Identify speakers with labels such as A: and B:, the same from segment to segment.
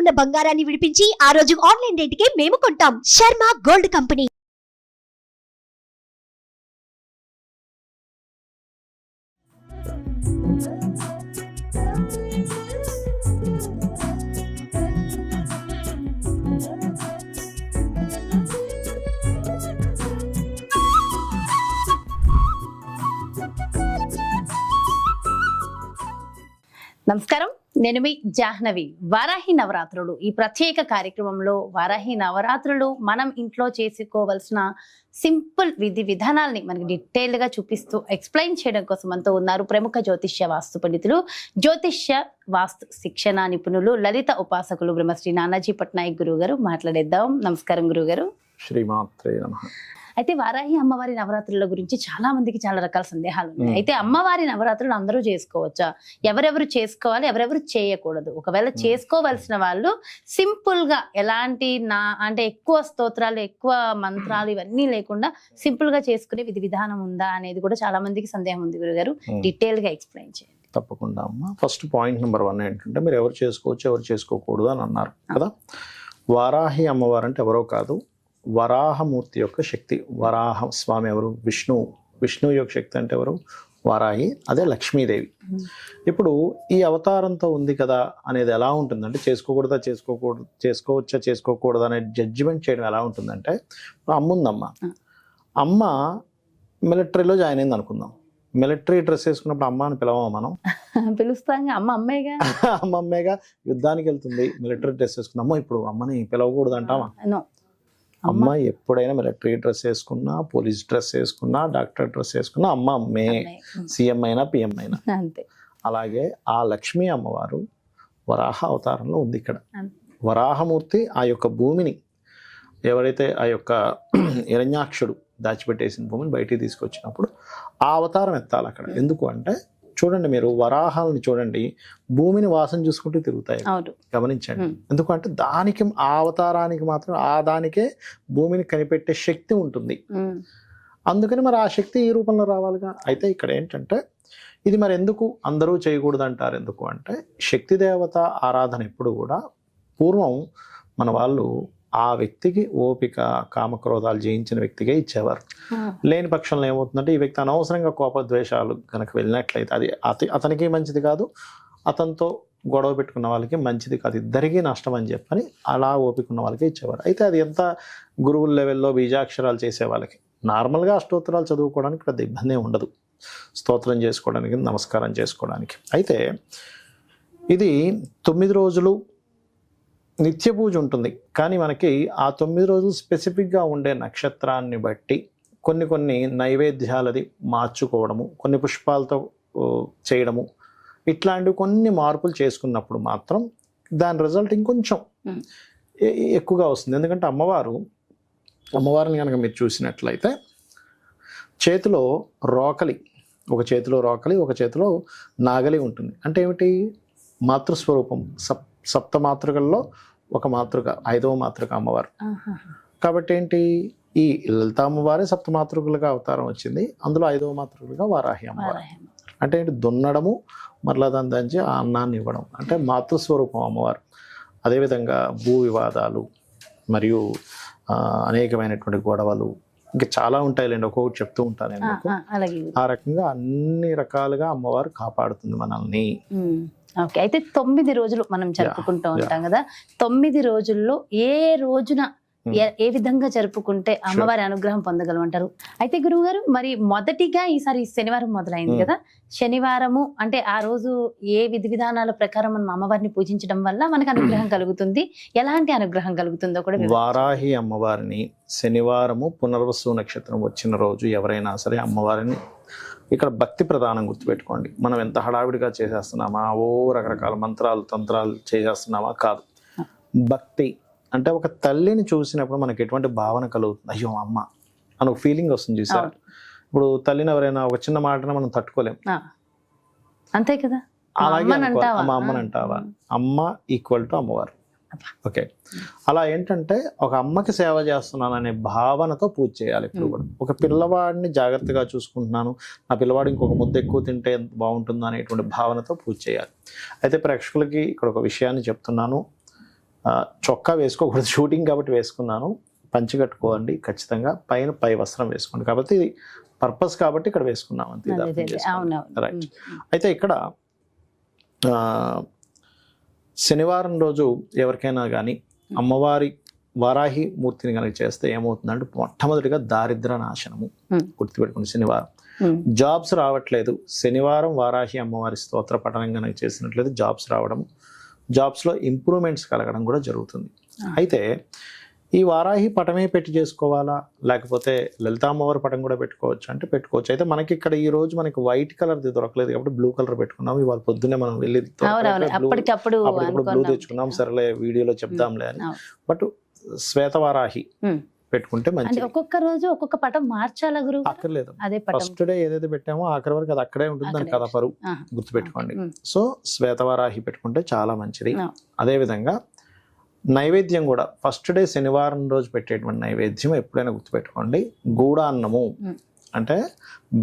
A: ఉన్న బంగారాన్ని విడిపించి ఆ రోజు ఆన్లైన్ రేటుకే మేము కొంటాం. Sharma gold company.
B: నమస్కారం, నేను మీ జాహ్నవి. వారాహి నవరాత్రులు ఈ ప్రత్యేక కార్యక్రమంలో వారాహి నవరాత్రులు మనం ఇంట్లో చేసుకోవాల్సిన సింపుల్ విధి విధానాల్ని మనకి డీటెయిల్ గా చూపిస్తూ ఎక్స్ప్లెయిన్ చేయడం కోసం మనతో ఉన్నారు ప్రముఖ జ్యోతిష్య వాస్తు పండితులు, జ్యోతిష్య వాస్తు శిక్షణ నిపుణులు, లలిత ఉపాసకులు బ్రహ్మశ్రీ నానాజీ పట్నాయక్ గురువు గారు. మాట్లాడేద్దాం. నమస్కారం గురువు గారు.
C: శ్రీమాత్రే నమః.
B: అయితే వారాహి అమ్మవారి నవరాత్రుల గురించి చాలా మందికి చాలా రకాల సందేహాలు ఉన్నాయి. అయితే అమ్మవారి నవరాత్రులు అందరూ చేసుకోవచ్చా? ఎవరెవరు చేసుకోవాలి, ఎవరెవరు చేయకూడదు? ఒకవేళ చేసుకోవాల్సిన వాళ్ళు సింపుల్ గా ఎలాంటి అంటే ఎక్కువ స్తోత్రాలు, ఎక్కువ మంత్రాలు ఇవన్నీ లేకుండా సింపుల్ గా చేసుకునే విధి విధానం ఉందా అనేది కూడా చాలా మందికి సందేహం ఉంది. గురుగారు, డీటెయిల్ గా ఎక్స్ప్లెయిన్ చేయండి.
C: తప్పకుండా అమ్మ. ఫస్ట్ పాయింట్ నెంబర్ 1 ఏంటంటే, మీరు ఎవరు చేసుకోవచ్చు, ఎవరు చేసుకోకూడదు అని అన్నారు కదా. వారాహి అమ్మవారు అంటే ఎవరో కాదు, వరాహమూర్తి యొక్క శక్తి. వరాహ స్వామి ఎవరు? విష్ణువు యొక్క శక్తి అంటే ఎవరు? వారాహి. అదే లక్ష్మీదేవి. ఇప్పుడు ఈ అవతారంతో ఉంది కదా అనేది ఎలా ఉంటుందంటే, చేసుకోవచ్చా చేసుకోకూడదు అనే జడ్జిమెంట్ చేయడం ఎలా ఉంటుందంటే, అమ్మ ఉందమ్మ, అమ్మ మిలిటరీలో జాయిన్ అయింది అనుకుందాం. మిలిటరీ డ్రెస్ వేసుకున్నప్పుడు అమ్మ అని పిలవమా మనం?
B: పిలుస్తాం. అమ్మ అమ్మేగా.
C: అమ్మ అమ్మేగా. యుద్ధానికి వెళ్తుంది, మిలిటరీ డ్రెస్ వేసుకుందాం. అమ్మ ఇప్పుడు అమ్మని పిలవకూడదు అంటావా? అమ్మ ఎప్పుడైనా మిలిటరీ డ్రెస్ వేసుకున్నా, పోలీస్ డ్రెస్ వేసుకున్నా, డాక్టర్ డ్రెస్ వేసుకున్నా అమ్మ అమ్మే. సీఎం అయినా పిఎం అయినా అంతే. అలాగే ఆ లక్ష్మీ అమ్మవారు వరాహ అవతారంలో ఉంది ఇక్కడ. వరాహమూర్తి ఆ యొక్క భూమిని, ఎవరైతే ఆ యొక్క హిరణ్యాక్షుడు దాచిపెట్టేసిన భూమిని బయటికి తీసుకొచ్చినప్పుడు ఆ అవతారం ఎత్తాలి అక్కడ. ఎందుకు అంటే, చూడండి మీరు వరాహాలని చూడండి, భూమిని వాసన చూసుకుంటూ తిరుగుతాయి, గమనించండి. ఎందుకంటే దానికి, ఆ అవతారానికి మాత్రం ఆ దానికే భూమిని కనిపెట్టే శక్తి ఉంటుంది. అందుకని మరి ఆ శక్తి ఈ రూపంలో రావాలిగా. అయితే ఇక్కడ ఏంటంటే, ఇది మరి ఎందుకు అందరూ చేయకూడదు అంటారు? ఎందుకు అంటే, శక్తి దేవత ఆరాధన ఎప్పుడు కూడా పూర్వం మన వాళ్ళు ఆ వ్యక్తికి ఓపిక, కామక్రోధాలు జయించిన వ్యక్తిగా ఇచ్చేవారు. లేని పక్షంలో ఏమవుతుందంటే, ఈ వ్యక్తి అనవసరంగా కోపద్వేషాలు కనుక వెళ్ళినట్లయితే అది అతనికి మంచిది కాదు, అతనితో గొడవ పెట్టుకున్న వాళ్ళకి మంచిది కాదు, ఇద్దరికీ నష్టం అని చెప్పని అలా ఓపిక ఉన్న వాళ్ళకి ఇచ్చేవారు. అయితే అది ఎంత గురువుల లెవెల్లో బీజాక్షరాలు చేసే వాళ్ళకి, నార్మల్గా అష్టోత్తరాలు చదువుకోవడానికి పెద్ద ఇబ్బంది ఉండదు, స్తోత్రం చేసుకోవడానికి, నమస్కారం చేసుకోవడానికి. అయితే ఇది 9 రోజులు నిత్య పూజ ఉంటుంది. కానీ మనకి ఆ 9 రోజులు స్పెసిఫిక్గా ఉండే నక్షత్రాన్ని బట్టి కొన్ని నైవేద్యాలది మార్చుకోవడము, కొన్ని పుష్పాలతో చేయడము, ఇట్లాంటివి కొన్ని మార్పులు చేసుకున్నప్పుడు మాత్రం దాని రిజల్ట్ ఇంకొంచెం ఎక్కువగా వస్తుంది. ఎందుకంటే అమ్మవారిని కనుక మీరు చూసినట్లయితే, చేతిలో రోకలి, ఒక చేతిలో రోకలి, ఒక చేతిలో నాగలి ఉంటుంది. అంటే ఏమిటి? మాతృస్వరూపం. సప్త మాతృకల్లో ఒక మాతృక, 5వ మాతృక అమ్మవారు. కాబట్టి ఏంటి, ఈ లలిత అమ్మవారే సప్త మాతృకలుగా అవతారం వచ్చింది. అందులో 5వ మాతృకలుగా వారాహి అమ్మవారు. అంటే ఏంటి? దున్నడము, మరలా దాని దంచి ఆ అన్నాన్ని ఇవ్వడం, అంటే మాతృస్వరూపం అమ్మవారు. అదేవిధంగా భూ వివాదాలు మరియు అనేకమైనటువంటి గొడవలు, ఇంకా చాలా ఉంటాయిలేండి, ఒక్కొక్కటి చెప్తూ ఉంటాను నేను. ఆ రకంగా అన్ని రకాలుగా అమ్మవారు కాపాడుతుంది మనల్ని.
B: ఓకే. అయితే 9 రోజులు మనం జరుపుకుంటూ ఉంటాం కదా. 9 రోజుల్లో ఏ రోజున ఏ విధంగా జరుపుకుంటే అమ్మవారి అనుగ్రహం పొందగలం అంటారు? అయితే గురువు గారు, మరి మొదటిగా ఈసారి శనివారం మొదలైంది కదా. శనివారము అంటే ఆ రోజు ఏ విధి విధానాల ప్రకారం మనం అమ్మవారిని పూజించడం వల్ల మనకు అనుగ్రహం కలుగుతుంది, ఎలాంటి అనుగ్రహం కలుగుతుందో కూడా.
C: వారాహి అమ్మవారిని శనివారము పునర్వసు నక్షత్రం వచ్చిన రోజు ఎవరైనా సరే అమ్మవారిని, ఇక్కడ భక్తి ప్రధానం గుర్తుపెట్టుకోండి. మనం ఎంత హడావిడిగా చేసేస్తున్నామా, రకరకాల మంత్రాలు తంత్రాలు చేసేస్తున్నామా? కాదు. భక్తి అంటే ఒక తల్లిని చూసినప్పుడు మనకి ఎటువంటి భావన కలుగుతుంది? అయ్యో అమ్మ అని ఒక ఫీలింగ్ వస్తుంది, చూసారు? ఇప్పుడు తల్లిని ఎవరైనా ఒక చిన్న మాటను మనం తట్టుకోలేం,
B: అంతే కదా.
C: అలాగే మా అమ్మని అంటావా? అమ్మ ఈక్వల్ టు అమ్మవారు. ఓకే. అలా ఏంటంటే, ఒక అమ్మకి సేవ చేస్తున్నాను అనే భావనతో పూజ చేయాలి ఇప్పుడు కూడా. ఒక పిల్లవాడిని జాగ్రత్తగా చూసుకుంటున్నాను, నా పిల్లవాడు ఇంకొక ముద్ద ఎక్కువ తింటే ఎంత బాగుంటుందో అనేటువంటి భావనతో పూజ చేయాలి. అయితే ప్రేక్షకులకి ఇక్కడ ఒక విషయాన్ని చెప్తున్నాను, చొక్కా వేసుకోకూడదు, షూటింగ్ కాబట్టి వేసుకున్నాను. పంచి కట్టుకోండి ఖచ్చితంగా, పై వస్త్రం వేసుకోండి. కాబట్టి ఇది పర్పస్ కాబట్టి ఇక్కడ వేసుకున్నాం అంతే. రైట్. అయితే ఇక్కడ శనివారం రోజు ఎవరికైనా కానీ అమ్మవారి వారాహి మూర్తిని కనుక చేస్తే ఏమవుతుందంటే మొట్టమొదటిగా దారిద్ర నాశనము. గుర్తుపెట్టుకుని శనివారం జాబ్స్ రావట్లేదు, శనివారం వారాహి అమ్మవారి స్తోత్ర పఠనం కనుక చేసినట్లయితే జాబ్స్ రావడం, జాబ్స్లో ఇంప్రూవ్మెంట్స్ కలగడం కూడా జరుగుతుంది. అయితే ఈ వారాహి పటమే పెట్టి చేసుకోవాలా, లేకపోతే లలిత అమ్మవారి పటం కూడా పెట్టుకోవచ్చు అంటే పెట్టుకోవచ్చు. అయితే మనకి ఇక్కడ ఈ రోజు మనకి వైట్ కలర్ దొరకలేదు కాబట్టి బ్లూ కలర్ పెట్టుకున్నాం. ఇవాళ పొద్దున్నే మనం వెళ్ళి
B: అప్పటికప్పుడు
C: బ్లూ తెచ్చుకున్నాం, సరేలే వీడియోలో చెప్దాంలే అని. బట్ శ్వేత వారాహి పెట్టుకుంటే మంచిది.
B: ఒక్కొక్క రోజు ఒక్కొక్క పటం మార్చాలా గురువు?
C: అక్కర్లేదు,
B: అదే
C: ఫస్ట్ డే ఏదైతే పెట్టామో ఆఖరి వరకు అది అక్కడే ఉంటుంది, దాని కథ పరువు గుర్తుపెట్టుకోండి. సో శ్వేతవారాహి పెట్టుకుంటే చాలా మంచిది. అదే విధంగా నైవేద్యం కూడా ఫస్ట్ డే శనివారం రోజు పెట్టేటువంటి నైవేద్యం ఎప్పుడైనా గుర్తుపెట్టుకోండి, గూడాన్నము అంటే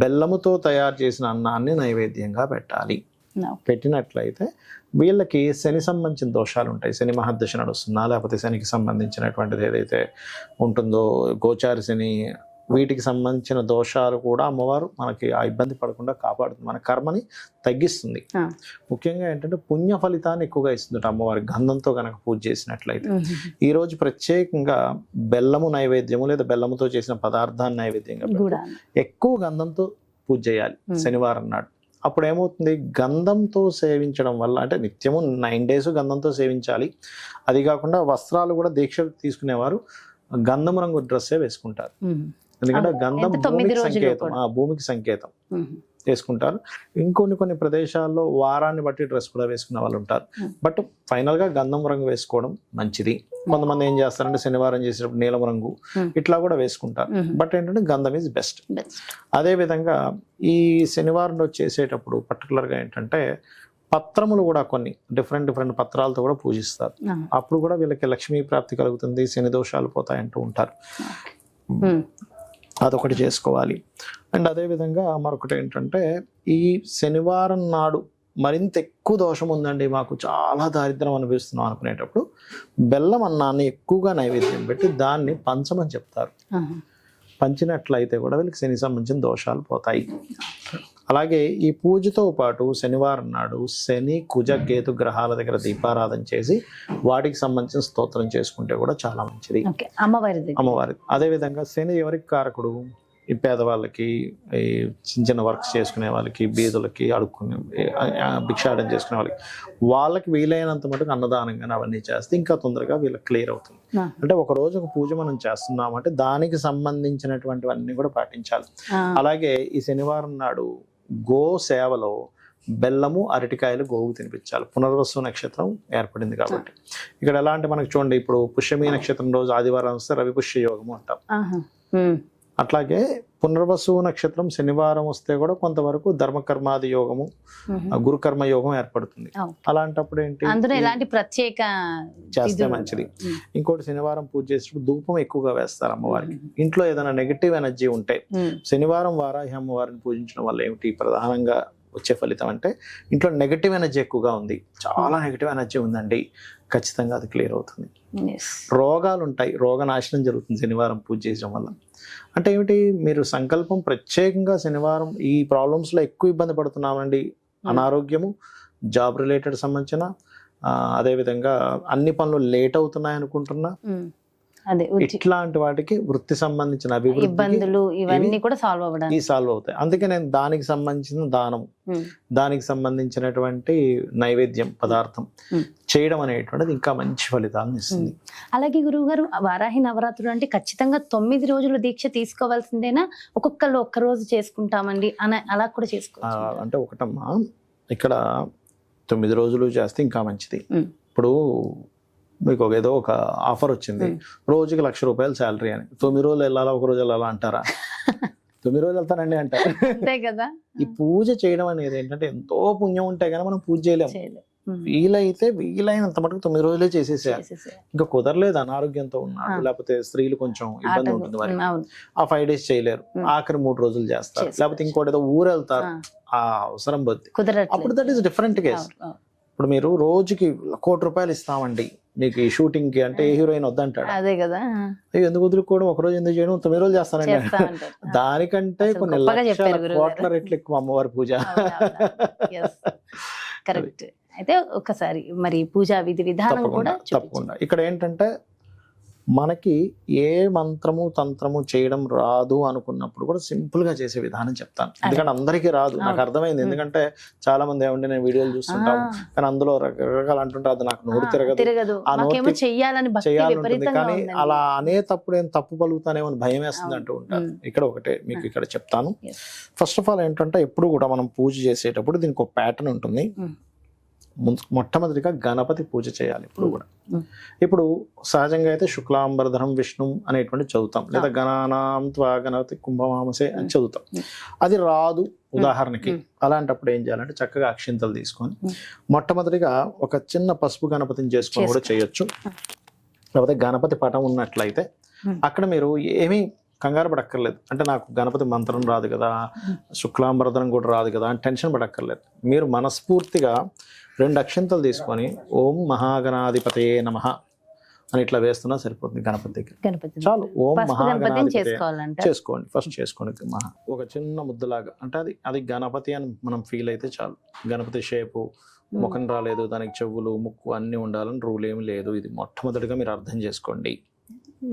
C: బెల్లముతో తయారు చేసిన అన్నాన్ని నైవేద్యంగా పెట్టాలి. పెట్టినట్లయితే వీళ్ళకి శని సంబంధించిన దోషాలు ఉంటాయి, శని మహర్దశ నడుస్తున్నా లేకపోతే శనికి సంబంధించినటువంటిది ఏదైతే ఉంటుందో గోచారి శని, వీటికి సంబంధించిన దోషాలు కూడా అమ్మవారు మనకి ఆ ఇబ్బంది పడకుండా కాపాడుతుంది, మన కర్మని తగ్గిస్తుంది. ముఖ్యంగా ఏంటంటే పుణ్య ఫలితాన్ని ఎక్కువగా ఇస్తుంది అమ్మవారి గంధంతో కనుక పూజ చేసినట్లయితే. ఈ రోజు ప్రత్యేకంగా బెల్లము నైవేద్యము లేదా బెల్లముతో చేసిన పదార్థాన్ని నైవేద్యంగా ఎక్కువ గంధంతో పూజ చేయాలి శనివారం నాడు. అప్పుడు ఏమవుతుంది, గంధంతో సేవించడం వల్ల, అంటే నిత్యము 9 days గంధంతో సేవించాలి. అది కాకుండా వస్త్రాలు కూడా దీక్ష తీసుకునేవారు గంధం రంగు డ్రెస్సే వేసుకుంటారు, ఎందుకంటే గంధం భూమికి సంకేతం, భూమికి సంకేతం వేసుకుంటారు. కొన్ని ప్రదేశాల్లో వారాన్ని బట్టి డ్రెస్ కూడా వేసుకునే వాళ్ళు ఉంటారు. బట్ ఫైనల్ గా గంధం రంగు వేసుకోవడం మంచిది. కొంతమంది ఏం చేస్తారంటే శనివారం చేసేటప్పుడు నీలం రంగు ఇట్లా కూడా వేసుకుంటారు. బట్ ఏంటంటే గంధం ఈజ్ బెస్ట్. అదే విధంగా ఈ శనివారం రోజు చేసేటప్పుడు పర్టికులర్ గా ఏంటంటే పత్రములు కూడా కొన్ని డిఫరెంట్ పత్రాలతో కూడా పూజిస్తారు. అప్పుడు కూడా వీళ్ళకి లక్ష్మీ ప్రాప్తి కలుగుతుంది, శని దోషాలు పోతాయి అంటూ ఉంటారు. అదొకటి చేసుకోవాలి. అండ్ అదేవిధంగా మరొకటి ఏంటంటే ఈ శనివారం నాడు మరింత ఎక్కువ దోషం ఉందండి, మాకు చాలా దారిద్రం అనిపిస్తున్నాం అనుకునేటప్పుడు బెల్లం అన్నాన్ని ఎక్కువగా నైవేద్యం పెట్టి దాన్ని పంచమని చెప్తారు. పంచినట్లయితే కూడా వీళ్ళకి శని సంబంధించిన దోషాలు పోతాయి. అలాగే ఈ పూజతో పాటు శనివారం నాడు శని కుజ కేతు గ్రహాల దగ్గర దీపారాధన చేసి వాటికి సంబంధించిన స్తోత్రం చేసుకుంటే కూడా చాలా మంచిది అమ్మవారి. అదే విధంగా శని ఎవరికి కారకుడు, ఈ పేదవాళ్ళకి, ఈ చిన్న వర్క్స్ చేసుకునే వాళ్ళకి, బీదులకి, అడుక్కునే భిక్షాటం చేసుకునే వాళ్ళకి వీలైనంత మటుకు అన్నదానం కానీ అవన్నీ చేస్తే ఇంకా తొందరగా వీళ్ళకి క్లియర్ అవుతుంది. అంటే ఒక రోజు ఒక పూజ మనం చేస్తున్నామంటే దానికి సంబంధించినటువంటివన్నీ కూడా పాటించాలి. అలాగే ఈ శనివారం నాడు గో సేవలో బెల్లము అరటికాయలు గోవు తినిపించాలి. పునర్వసు నక్షత్రం ఏర్పడింది కాబట్టి ఇక్కడ ఎలా అంటే మనకు చూడండి, ఇప్పుడు పుష్యమి నక్షత్రం రోజు ఆదివారం వస్తే రవి పుష్య యోగము అంటాం. అట్లాగే పునర్వసు నక్షత్రం శనివారం వస్తే కూడా కొంతవరకు ధర్మకర్మాది యోగము, గురుకర్మ యోగం ఏర్పడుతుంది. అలాంటప్పుడు ఏంటి
B: ప్రత్యేక
C: చేస్తే మంచిది. ఇంకోటి శనివారం పూజ చేసేటప్పుడు ధూపం ఎక్కువగా వేస్తారు అమ్మవారికి. ఇంట్లో ఏదైనా నెగటివ్ ఎనర్జీ ఉంటే శనివారం వారాహి అమ్మవారిని పూజించడం వల్ల ఏమిటి ప్రధానంగా వచ్చే ఫలితం అంటే ఇంట్లో నెగటివ్ ఎనర్జీ ఎక్కువగా ఉంది, చాలా నెగటివ్ ఎనర్జీ ఉందండి, ఖచ్చితంగా అది క్లియర్ అవుతుంది. రోగాలు ఉంటాయి, రోగనాశనం జరుగుతుంది శనివారం పూజ చేయడం వల్ల. అంటే ఏమిటి, మీరు సంకల్పం ప్రత్యేకంగా శనివారం ఈ ప్రాబ్లమ్స్ లో ఎక్కువ ఇబ్బంది పడుతున్నామండి, అనారోగ్యము, జాబ్ రిలేటెడ్ సంబంధించిన, అదేవిధంగా అన్ని పనులు లేట్ అవుతున్నాయి అనుకుంటున్నా, ఇట్లాంటి వాటికి వృత్తి సంబంధించిన
B: ఇబ్బందులు ఇవన్నీ కూడా
C: సాల్వ్ అవుతాయి. అందుకే నేను దానికి సంబంధించిన దానం, దానికి సంబంధించినటువంటి నైవేద్యం పదార్థం చేయడం అనేటువంటిది ఇంకా మంచి ఫలితాలను ఇస్తుంది.
B: అలాగే గురువు గారు, వారాహి నవరాత్రులు అంటే ఖచ్చితంగా 9 రోజులు దీక్ష తీసుకోవాల్సిందేనా, ఒక్కొక్కళ్ళు ఒక్క రోజు చేసుకుంటామండి అని అలా కూడా చేసుకోవచ్చు?
C: అంటే ఒకటమ్మా, ఇక్కడ 9 రోజులు చేస్తే ఇంకా మంచిది. ఇప్పుడు మీకు ఏదో ఒక ఆఫర్ వచ్చింది, రోజుకి ₹1,00,000 శాలరీ అని, 9 రోజులు వెళ్ళాలా, ఒక రోజు వెళ్ళాలా అంటారా? 9 రోజులు వెళ్తానండి అంటారు.
B: అంతే కదా.
C: ఈ పూజ చేయడం అనేది ఏంటంటే ఎంతో పుణ్యం ఉంటే కానీ మనం పూజ చేయలేము. వీలైనంత మటుకు 9 రోజులే చేసేసేయాలి. ఇంకా కుదరలేదు, అనారోగ్యంతో ఉన్నాడు, లేకపోతే స్త్రీలు కొంచెం ఇబ్బంది ఉంటుంది మరి, ఆ 5 days చేయలేరు, ఆఖరి 3 రోజులు చేస్తారు, లేకపోతే ఇంకోటి ఏదో ఊరు వెళ్తారు, ఆ అవసరం బొద్ది, అప్పుడు దట్ ఈస్ డిఫరెంట్ కేసు. ఇప్పుడు మీరు రోజుకి ₹1,00,00,000 ఇస్తామండి, మీకు ఈ షూటింగ్ కి అంటే ఏ హీరోయిన్ వద్దంటాడు.
B: అదే కదా,
C: అయ్యో ఎందుకు వదులుకోవడం, ఒక రోజు ఎందుకు చేయడం, 9 రోజులు చేస్తానండి.
B: చేస్తా ఉంటారు.
C: దానికంటే
B: అసలు
C: కొన్ని
B: గొప్పగా చెప్పారు
C: లక్షల
B: గురువు
C: కోట్ల రెట్లు ఎక్కువ అమ్మవారి పూజ.
B: కరెక్ట్. అయితే ఒకసారి మరి పూజా విధి విధానం కూడా
C: తప్పకుండా. ఇక్కడ ఏంటంటే మనకి ఏ మంత్రము తంత్రము చేయడం రాదు అనుకున్నప్పుడు కూడా సింపుల్ గా చేసే విధానం చెప్తాను. ఎందుకంటే అందరికీ రాదు, నాకు అర్థమైంది. ఎందుకంటే చాలా మంది ఏమంటే నేను వీడియోలు చూస్తుంటాం కానీ అందులో రకరకాలు అంటుంటారు, అది నాకు నోరు తిరగదు, ఆ నోటి చేయాలంటుంది. కానీ అలా అనేటప్పుడు ఏం తప్పు పలుకుతానేమో అని భయం వేస్తుంది అంటూ ఉంటారు. ఇక్కడ ఒకటే మీకు ఇక్కడ చెప్తాను. ఫస్ట్ ఆఫ్ ఆల్ ఏంటంటే ఎప్పుడు కూడా మనం పూజ చేసేటప్పుడు దీనికి ఒక ప్యాటర్న్ ఉంటుంది. మొట్టమొదటిగా గణపతి పూజ చేయాలి ఎప్పుడు కూడా. ఇప్పుడు సహజంగా అయితే శుక్లాంబరధరం విష్ణు అనేటువంటి చదువుతాం, లేదా గణానాం త్వా గణపతి కుంభమామసే అని చదువుతాం. అది రాదు ఉదాహరణకి. అలాంటప్పుడు ఏం చేయాలంటే చక్కగా అక్షింతలు తీసుకొని మొట్టమొదటిగా ఒక చిన్న పసుపు గణపతిని చేసుకొని కూడా చేయొచ్చు. లేకపోతే గణపతి పటం ఉన్నట్లయితే అక్కడ మీరు ఏమీ కంగారు పడక్కర్లేదు. అంటే నాకు గణపతి మంత్రం రాదు కదా, శుక్లాంబరధరం కూడా రాదు కదా అని టెన్షన్ పడక్కర్లేదు. మీరు మనస్ఫూర్తిగా 2 అక్షింతలు తీసుకొని ఓం మహాగణాధిపతయే నమః అని ఇట్లా వేస్తున్నా సరిపోతుంది గణపతి దగ్గర. చాలు. ఓం మహాగణాధిపతయే చేసుకోండి, ఫస్ట్ చేసుకోండి. ఒక చిన్న ముద్దలాగా, అంటే అది గణపతి అని మనం ఫీల్ అయితే చాలు. గణపతి షేపు, ముఖం రాలేదు, దానికి చెవులు ముక్కు అన్ని ఉండాలని రూల్ ఏమి లేదు. ఇది మొట్టమొదటిగా మీరు అర్థం చేసుకోండి.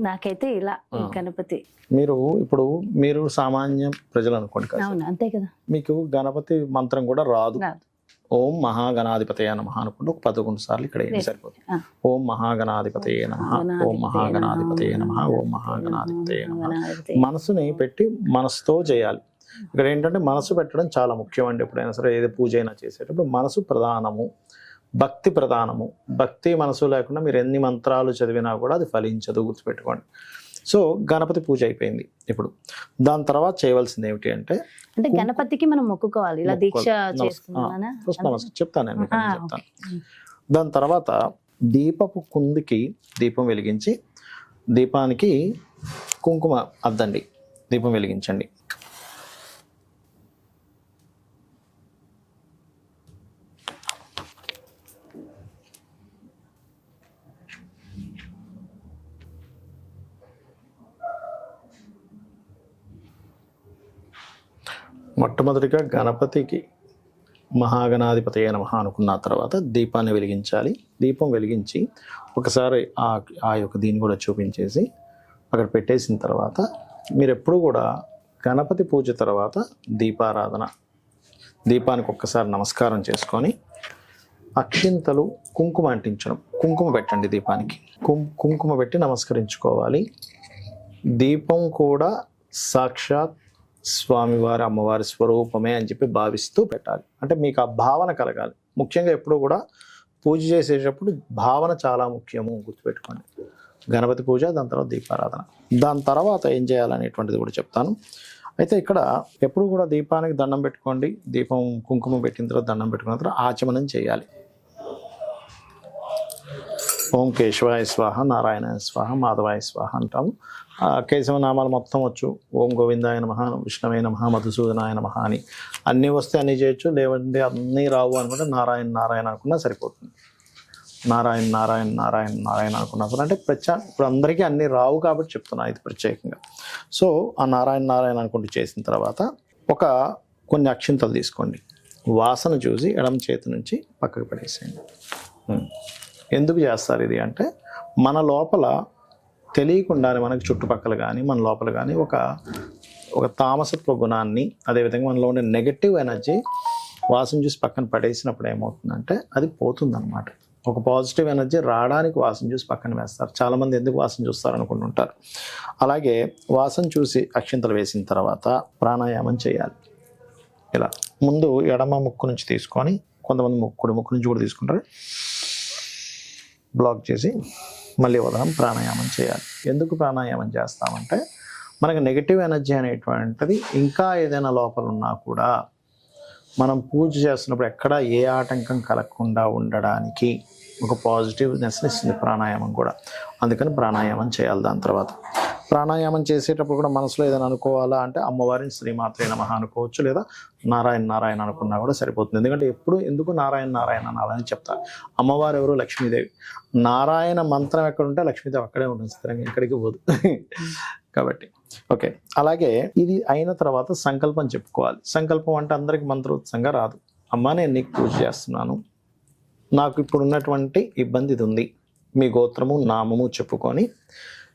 B: నాకైతే ఇలా గణపతి,
C: మీరు సామాన్య ప్రజలు అనుకోండి,
B: అంతే కదా,
C: మీకు గణపతి మంత్రం కూడా రాదు. ఓం మహాగణాధిపతయ నమః అనుకుంటే ఒక 11 సార్లు ఇక్కడ ఏం సరిపోతుంది. ఓం మహాగణాధిపతయ నమః, ఓం మహాగణాధిపతయ నమః, ఓం మహాగణాధిపతయ నమః. మనసుని పెట్టి మనసుతో చేయాలి. ఇక్కడ ఏంటంటే మనసు పెట్టడం చాలా ముఖ్యం అండి. ఎప్పుడైనా సరే ఏదో పూజ అయినా చేసేటప్పుడు మనసు ప్రధానము, భక్తి ప్రధానము. భక్తి మనసు లేకుండా మీరు ఎన్ని మంత్రాలు చదివినా కూడా అది ఫలించదు, గుర్తుపెట్టుకోండి. సో గణపతి పూజ అయిపోయింది. ఇప్పుడు దాని తర్వాత చేయవలసింది ఏమిటి అంటే
B: గణపతికి మనం మొక్కుకోవాలి. ఇలా దీక్ష చేస్తున్నానా
C: చెప్తాను. దాని తర్వాత దీపపు కుందికి దీపం వెలిగించి దీపానికి కుంకుమ అద్దండి, దీపం వెలిగించండి. మొట్టమొదటిగా గణపతికి మహాగణాధిపతయే నమః అనుకున్న తర్వాత దీపాన్ని వెలిగించాలి. దీపం వెలిగించి ఒకసారి ఆ యొక్క దీన్ని కూడా చూపించేసి అక్కడ పెట్టేసిన తర్వాత మీరు ఎప్పుడు కూడా గణపతి పూజ తర్వాత దీపారాధన, దీపానికి ఒక్కసారి నమస్కారం చేసుకొని అక్షింతలు కుంకుమ అంటించడం, కుంకుమ పెట్టండి దీపానికి. కుంకుమ పెట్టి నమస్కరించుకోవాలి. దీపం కూడా సాక్షాత్ స్వామివారి అమ్మవారి స్వరూపమే అని చెప్పి భావిస్తూ పెట్టాలి. అంటే మీకు ఆ భావన కలగాలి. ముఖ్యంగా ఎప్పుడు కూడా పూజ చేసేటప్పుడు భావన చాలా ముఖ్యము, గుర్తుపెట్టుకోండి. గణపతి పూజ, దాని తర్వాత దీపారాధన, దాని తర్వాత ఏం చేయాలనేటువంటిది కూడా చెప్తాను. అయితే ఇక్కడ ఎప్పుడు కూడా దీపానికి దండం పెట్టుకోండి. దీపం కుంకుమ పెట్టిన తర్వాత దండం పెట్టుకున్న తర్వాత ఆచమనం చేయాలి. ఓం కేశవాయ స్వాహ, నారాయణాయ స్వాహ, మాధవాయ స్వాహ అంటాము. కేశవనామాలు మొత్తం వచ్చు. ఓం గోవిందాయ నమః, విష్ణవే నమః, మధుసూదనాయ నమః అని అన్నీ వస్తే అన్నీ చేయొచ్చు. లేవంటే అన్నీ రావు అనుకుంటే నారాయణ నారాయణ అనుకున్నా సరిపోతుంది. నారాయణ నారాయణ నారాయణ నారాయణ అనుకున్నప్పుడు అంటే ఇప్పుడు అందరికీ అన్నీ రావు కాబట్టి చెప్తున్నా ఇది ప్రత్యేకంగా. సో ఆ నారాయణ నారాయణ అనుకుంటూ చేసిన తర్వాత కొన్ని అక్షింతలు తీసుకోండి. వాసన చూసి ఎడమ చేతి నుంచి పక్కకు పడేసేయండి. ఎందుకు చేస్తారు ఇది అంటే మన లోపల తెలియకుండానే మనకి చుట్టుపక్కల కానీ మన లోపల కానీ ఒక తామసత్వ గుణాన్ని, అదేవిధంగా మనలో ఉండే నెగటివ్ ఎనర్జీ వాసన చూసి పక్కన పడేసినప్పుడు ఏమవుతుందంటే అది పోతుందన్నమాట. ఒక పాజిటివ్ ఎనర్జీ రావడానికి వాసన చూసి పక్కన వేస్తారు. చాలామంది ఎందుకు వాసన చూస్తారు అనుకుంటుంటారు. అలాగే వాసన చూసి అక్షింతలు వేసిన తర్వాత ప్రాణాయామం చేయాలి. ఇలా ముందు ఎడమ ముక్కు నుంచి తీసుకొని, కొంతమంది కుడి ముక్కు నుంచి కూడా తీసుకుంటారు, బ్లాక్ చేసి మళ్ళీ ఉదయం ప్రాణాయామం చేయాలి. ఎందుకు ప్రాణాయామం చేస్తామంటే మనకి నెగిటివ్ ఎనర్జీ అనేటువంటిది ఇంకా ఏదైనా లోపల ఉన్నా కూడా మనం పూజ చేస్తున్నప్పుడు ఎక్కడ ఏ ఆటంకం కలగకుండా ఉండడానికి ఒక పాజిటివ్నెస్ని ఇస్తుంది ప్రాణాయామం కూడా. అందుకని ప్రాణాయామం చేయాలి. దాని తర్వాత ప్రాణాయామం చేసేటప్పుడు కూడా మనసులో ఏదైనా అనుకోవాలా అంటే అమ్మవారిని శ్రీమాత్రే నమః అనుకోవచ్చు, లేదా నారాయణ నారాయణ అనుకున్నా కూడా సరిపోతుంది. ఎందుకంటే ఎందుకు నారాయణ నారాయణ అనాలని చెప్తా. అమ్మవారు ఎవరు? లక్ష్మీదేవి. నారాయణ మంత్రం ఎక్కడ ఉంటే లక్ష్మీదేవి అక్కడే ఉంటుంది, స్థిరంగా ఎక్కడికి పోదు. కాబట్టి ఓకే. అలాగే ఇది అయిన తర్వాత సంకల్పం చెప్పుకోవాలి. సంకల్పం అంటే అందరికి మంత్రోత్సంగా రాదు. అమ్మ నేను నీకు పూజ చేస్తున్నాను, నాకు ఇప్పుడు ఉన్నటువంటి ఇబ్బంది ఇది ఉంది, మీ గోత్రము నామము చెప్పుకొని,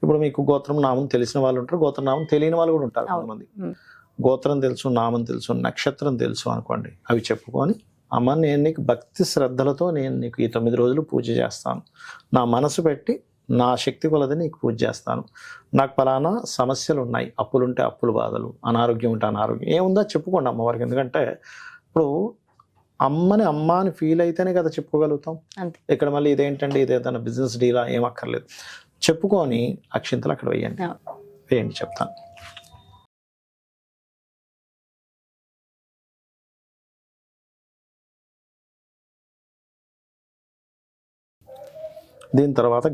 C: ఇప్పుడు మీకు గోత్రం నామం తెలిసిన వాళ్ళు ఉంటారు, గోత్రనామం తెలియని వాళ్ళు కూడా ఉంటారు కొంతమంది. గోత్రం తెలుసు, నామం తెలుసు, నక్షత్రం తెలుసు అనుకోండి, అవి చెప్పుకొని అమ్మ నేను నీకు భక్తి శ్రద్ధలతో నేను నీకు ఈ 9 రోజులు పూజ చేస్తాను, నా మనసు పెట్టి నా శక్తి కొలది నీకు పూజ చేస్తాను, నాకు పలానా సమస్యలు ఉన్నాయి, అప్పులుంటే అప్పుల బాధలు, అనారోగ్యం ఉంటే అనారోగ్యం, ఏముందో చెప్పుకోండి అమ్మవారికి. ఎందుకంటే ఇప్పుడు అమ్మని అమ్మ అని ఫీల్ అయితేనే కదా చెప్పుకోగలుగుతాం. ఇక్కడ మళ్ళీ ఇదేంటండి ఇదేదైనా బిజినెస్ డీలా ఏం అక్కర్లేదు, చెప్పుకొని అక్షింతలు అక్కడ వేయండి చెప్తాను. దీని తర్వాత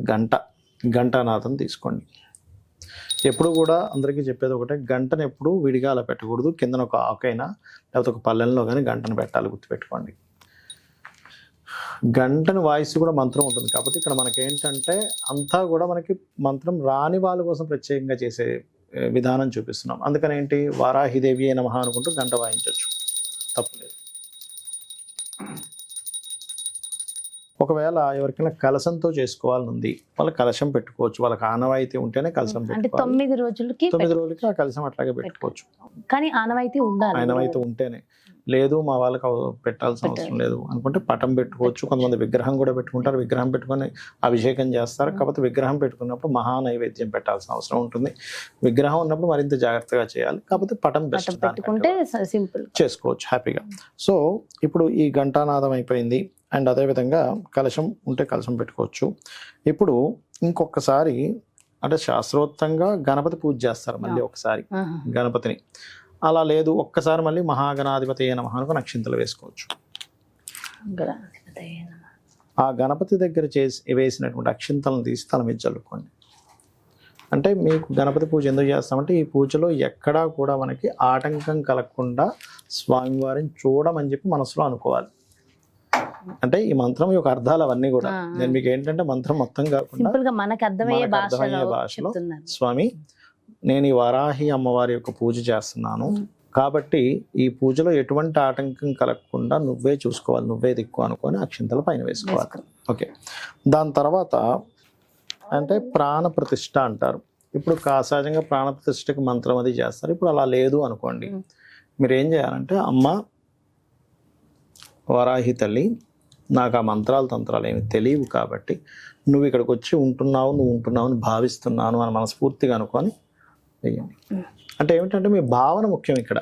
C: గంటానాదం తీసుకోండి. ఎప్పుడు కూడా అందరికీ చెప్పేది ఒకటే, గంటను ఎప్పుడు విడిగా అలా పెట్టకూడదు, కిందన ఒక ఆకైనా లేకపోతే ఒక పల్లెల్లో కానీ గంటను పెట్టాలి, గుర్తుపెట్టుకోండి. గంటను వాయిస్ కూడా మంత్రం ఉంటుంది, కాకపోతే ఇక్కడ మనకి ఏంటంటే అంతా కూడా మనకి మంత్రం రాని వాళ్ళ కోసం ప్రత్యేకంగా చేసే విధానం చూపిస్తున్నాం. అందుకని ఏంటి, వారాహిదేవి నమః అనుకుంటూ గంట వాయించవచ్చు, తప్పులేదు. ఒకవేళ ఎవరికైనా కలశంతో చేసుకోవాలని ఉంది, వాళ్ళ కలశం పెట్టుకోవచ్చు, వాళ్ళకి ఆనవాయితీ ఉంటేనే కలశం పెట్టుకోవాలి.
B: 9 రోజులకి
C: 9 రోజులకి ఆ కలశం అట్లాగే పెట్టుకోవచ్చు,
B: కానీ ఆనవాయితీ ఉండాలి.
C: ఆనవాయితీ ఉంటేనే. లేదు మా వాళ్ళకి పెట్టాల్సిన అవసరం లేదు అనుకుంటే పటం పెట్టుకోవచ్చు. కొంతమంది విగ్రహం కూడా పెట్టుకుంటారు, విగ్రహం పెట్టుకొని అభిషేకం చేస్తారు. కాకపోతే విగ్రహం పెట్టుకున్నప్పుడు మహా నైవేద్యం పెట్టాల్సిన అవసరం ఉంటుంది. విగ్రహం ఉన్నప్పుడు మరింత జాగ్రత్తగా చేయాలి, కాకపోతే పటం
B: పెట్టుకుంటే సింపుల్
C: చేసుకోవచ్చు హ్యాపీగా. సో ఇప్పుడు ఈ ఘంటానాదం అయిపోయింది. అండ్ అదేవిధంగా కలశం ఉంటే కలశం పెట్టుకోవచ్చు. ఇప్పుడు ఇంకొకసారి అంటే శాస్త్రోక్తంగా గణపతి పూజ చేస్తారు మళ్ళీ ఒకసారి గణపతిని. అలా లేదు ఒక్కసారి మళ్ళీ మహాగణాధిపతి నమః అనుకుని అక్షింతలు వేసుకోవచ్చు. ఆ గణపతి దగ్గర వేసినటువంటి అక్షింతలను తీసి తల మీద చల్లుకోండి. అంటే మీకు గణపతి పూజ ఎందుకు చేస్తామంటే ఈ పూజలో ఎక్కడా కూడా మనకి ఆటంకం కలగకుండా స్వామివారిని చూడమని చెప్పి మనసులో అనుకోవాలి. అంటే ఈ మంత్రం యొక్క అర్థాలు అవన్నీ కూడా నేను మీకు ఏంటంటే మంత్రం మొత్తం కాకుండా
B: మనకు అర్థమయ్యే భాషలో
C: స్వామి నేను ఈ వారాహి అమ్మవారి యొక్క పూజ చేస్తున్నాను కాబట్టి ఈ పూజలో ఎటువంటి ఆటంకం కలగకుండా నువ్వే చూసుకోవాలి, నువ్వే దిక్కు అనుకొని అక్షింతల పైన వేసుకోవాలి. ఓకే. దాని తర్వాత అంటే ప్రాణ ప్రతిష్ఠ అంటారు. ఇప్పుడు సహజంగా ప్రాణ ప్రతిష్ఠకి మంత్రం అది చేస్తారు. ఇప్పుడు అలా లేదు అనుకోండి, మీరు ఏం చేయాలంటే అమ్మ వారాహి తల్లి నాకు ఆ మంత్రాలు తంత్రాలు ఏమి తెలియవు కాబట్టి నువ్వు ఇక్కడికి వచ్చి నువ్వు ఉంటున్నావు అని భావిస్తున్నాను అని మనస్ఫూర్తిగా అనుకొని వెయ్యండి. అంటే ఏమిటంటే మీ భావన ముఖ్యం ఇక్కడ.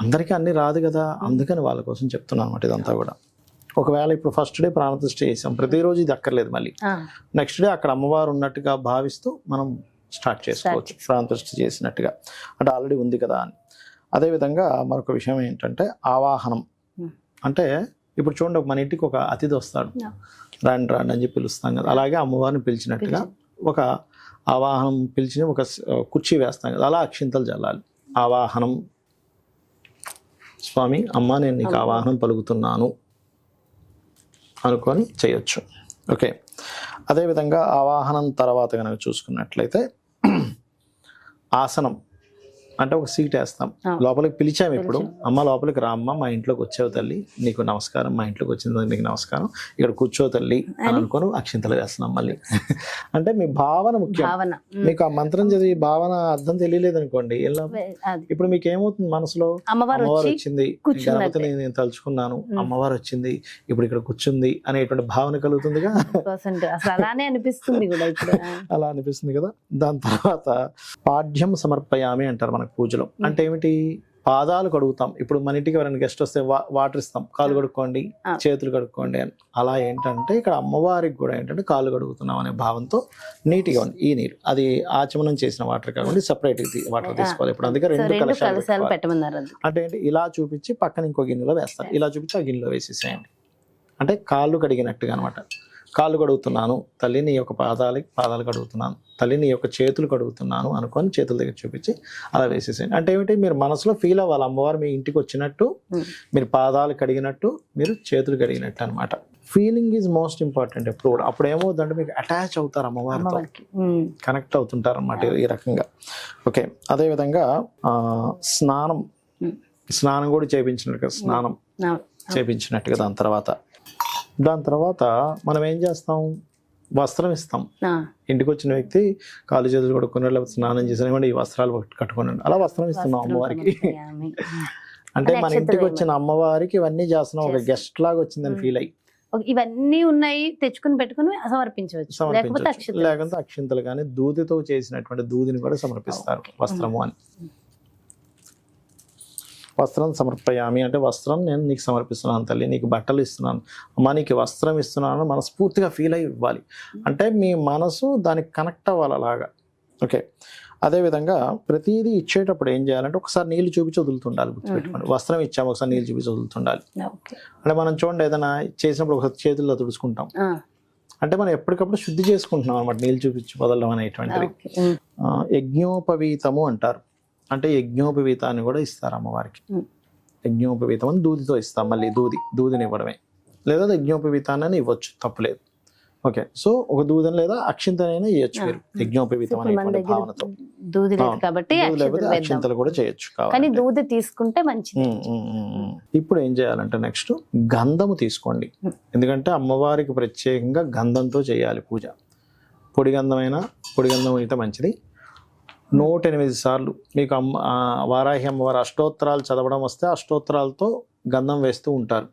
C: అందరికీ అన్ని రాదు కదా, అందుకని వాళ్ళ కోసం చెప్తున్నాను అన్నమాట ఇదంతా కూడా. ఒకవేళ ఇప్పుడు ఫస్ట్ డే ప్రాణప్రతిష్ఠ చేసాం, ప్రతిరోజు ఇది అక్కర్లేదు, మళ్ళీ నెక్స్ట్ డే అక్కడ అమ్మవారు ఉన్నట్టుగా భావిస్తూ మనం స్టార్ట్ చేసుకోవచ్చు ప్రాణప్రతిష్ఠ చేసినట్టుగా, అంటే ఆల్రెడీ ఉంది కదా అని. అదేవిధంగా మరొక విషయం ఏంటంటే ఆవాహనం. అంటే ఇప్పుడు చూడండి మన ఇంటికి ఒక అతిథి వస్తాడు, రాండి రాండి అని చెప్పి పిలుస్తాం కదా, అలాగే అమ్మవారిని పిలిచినట్టుగా ఒక ఆవాహనం పిలిచి ఒక కుర్చీ వేస్తాం కదా, అలా అక్షింతలు చల్లాలి. ఆవాహనం స్వామి అమ్మ నేను నీకు ఆవాహనం పలుకుతున్నాను అనుకొని చేయొచ్చు. ఓకే. అదేవిధంగా ఆవాహనం తర్వాత కనుక చూసుకున్నట్లయితే ఆసనం అంటే ఒక సీట్ వేస్తాం, లోపలికి పిలిచాము. ఇప్పుడు అమ్మ లోపలికి రామ్మ, మా ఇంట్లోకి వచ్చావు తల్లి, నీకు నమస్కారం, మా ఇంట్లోకి వచ్చిన నీకు నమస్కారం, ఇక్కడ కూర్చో తల్లి అని అనుకోని అక్షింతలు వేస్తున్నాం మళ్ళీ. అంటే మీ భావన ముఖ్యం. మీకు ఆ మంత్రం చదివి భావన అర్థం తెలియలేదు అనుకోండి, ఇప్పుడు మీకు ఏమవుతుంది మనసులో, అమ్మవారు వచ్చింది, గణపతిని నేను తలుచుకున్నాను, అమ్మవారు వచ్చింది, ఇప్పుడు ఇక్కడ కూర్చుంది అనేటువంటి భావన కలుగుతుందిగా, అలా అనిపిస్తుంది కదా. దాని తర్వాత పాఠ్యం సమర్పయామి అంటారు మనకు పూజలో. అంటే ఏమిటి, పాదాలు కడుగుతాం. ఇప్పుడు మన ఇంటికి ఎవరైనా గెస్ట్ వస్తే వాటర్ ఇస్తాం, కాలు కడుక్కోండి, చేతులు కడుక్కోండి అని. అలా ఏంటంటే ఇక్కడ అమ్మవారికి కూడా ఏంటంటే కాలు కడుగుతున్నాం అనే భావంతో నీట్గా ఉంది. ఈ నీరు అది ఆచమనం చేసిన వాటర్ కాకుండా సపరేట్ వాటర్ తీసుకోవాలి. ఇప్పుడు అందుకే 2 కలశాలు పెట్టమన్నారు. అంటే ఏంటి, ఇలా చూపించి పక్కన ఇంకో గిన్నెలో వేస్తారు, ఇలా చూపించి ఆ గిన్నెలో వేసేసేయండి. అంటే కాళ్ళు కడిగినట్టుగా అనమాట. కాళ్ళు కడుగుతున్నాను తల్లి, నీ యొక్క పాదాలు కడుగుతున్నాను తల్లి, నీ యొక్క చేతులు కడుగుతున్నాను అనుకొని చేతుల దగ్గర చూపించి అలా వేసేసేయండి. అంటే ఏమిటి, మీరు మనసులో ఫీల్ అవ్వాలి అమ్మవారు మీ ఇంటికి వచ్చినట్టు, మీరు పాదాలు కడిగినట్టు, మీరు చేతులు కడిగినట్టు అనమాట. ఫీలింగ్ ఈజ్ మోస్ట్ ఇంపార్టెంట్ ఎప్పుడు కూడా. అప్పుడు ఏమవుతుందంటే మీకు అటాచ్ అవుతారు అమ్మవారితో, కనెక్ట్ అవుతుంటారు అన్నమాట ఈ రకంగా. ఓకే, అదేవిధంగా స్నానం కూడా చేయించినట్టుగా, స్నానం చేయించినట్టుగా. దాని తర్వాత మనం ఏం చేస్తాం, వస్త్రం ఇస్తాం. ఇంటికి వచ్చిన వ్యక్తి కాళ్ళు చేతులు కడుక్కున్నాడు, లేకపోతే స్నానం చేసిన ఈ వస్త్రాలు కట్టుకున్నాడు, అలా వస్త్రం ఇస్తున్నాం అమ్మవారికి. అంటే మన ఇంటికి వచ్చిన అమ్మవారికి ఇవన్నీ చేస్తున్నాం, ఒక గెస్ట్ లాగా వచ్చిందని ఫీల్ అయ్యి.
B: ఇవన్నీ ఉన్నాయి, తెచ్చుకుని పెట్టుకుని సమర్పించవచ్చు.
C: లేకపోతే అక్షింతలు కానీ దూదితో చేసినటువంటి దూదిని కూడా సమర్పిస్తారు. వస్త్రము అని, వస్త్రం సమర్పయామి అంటే వస్త్రం నేను నీకు సమర్పిస్తున్నాను తల్లి, నీకు బట్టలు ఇస్తున్నాను అమ్మా, నీకు వస్త్రం ఇస్తున్నాను మనస్ఫూర్తిగా ఫీల్ అయ్యి ఇవ్వాలి. అంటే మీ మనసు దానికి కనెక్ట్ అవ్వాలి అలాగా. ఓకే, అదేవిధంగా ప్రతిదీ ఇచ్చేటప్పుడు ఏం చేయాలంటే ఒకసారి నీళ్ళు చూపించి వదులుతుండాలి. గుర్తుపెట్టుకోండి, వస్త్రం ఇచ్చాము ఒకసారి నీళ్ళు చూపించి వదులుతుండాలి. అంటే మనం చూడండి, ఏదైనా చేసినప్పుడు ఒకసారి చేతుల్లో తుడుచుకుంటాం, అంటే మనం ఎప్పటికప్పుడు శుద్ధి చేసుకుంటున్నాం అనమాట, నీళ్ళు చూపించి వదలడం అనేటువంటిది. యజ్ఞోపవీతము అంటారు, అంటే యజ్ఞోపవీతాన్ని కూడా ఇస్తారు అమ్మవారికి. యజ్ఞోపవీతం అని దూదితో ఇస్తాం, మళ్ళీ దూదిని ఇవ్వడమే, లేదా యజ్ఞోపవీతాన్ని ఇవ్వచ్చు, తప్పులేదు. ఓకే, సో ఒక దూదని లేదా అక్షింతనైనా ఇవ్వచ్చు మీరు యజ్ఞోపవీతం అనేటువంటి భావనతో.
B: దూది లేదు కాబట్టి
C: అక్షింతలు కూడా చేయొచ్చు,
B: కానీ దూది తీసుకుంటే మంచిది.
C: ఇప్పుడు ఏం చేయాలంటే నెక్స్ట్ గంధము తీసుకోండి, ఎందుకంటే అమ్మవారికి ప్రత్యేకంగా గంధంతో చేయాలి పూజ. పొడి గంధం అయితే మంచిది. 108 సార్లు మీకు వారాహి అమ్మవారి అష్టోత్తరాలు చదవడం వస్తే అష్టోత్తరాలతో గంధం వేస్తూ ఉంటారు,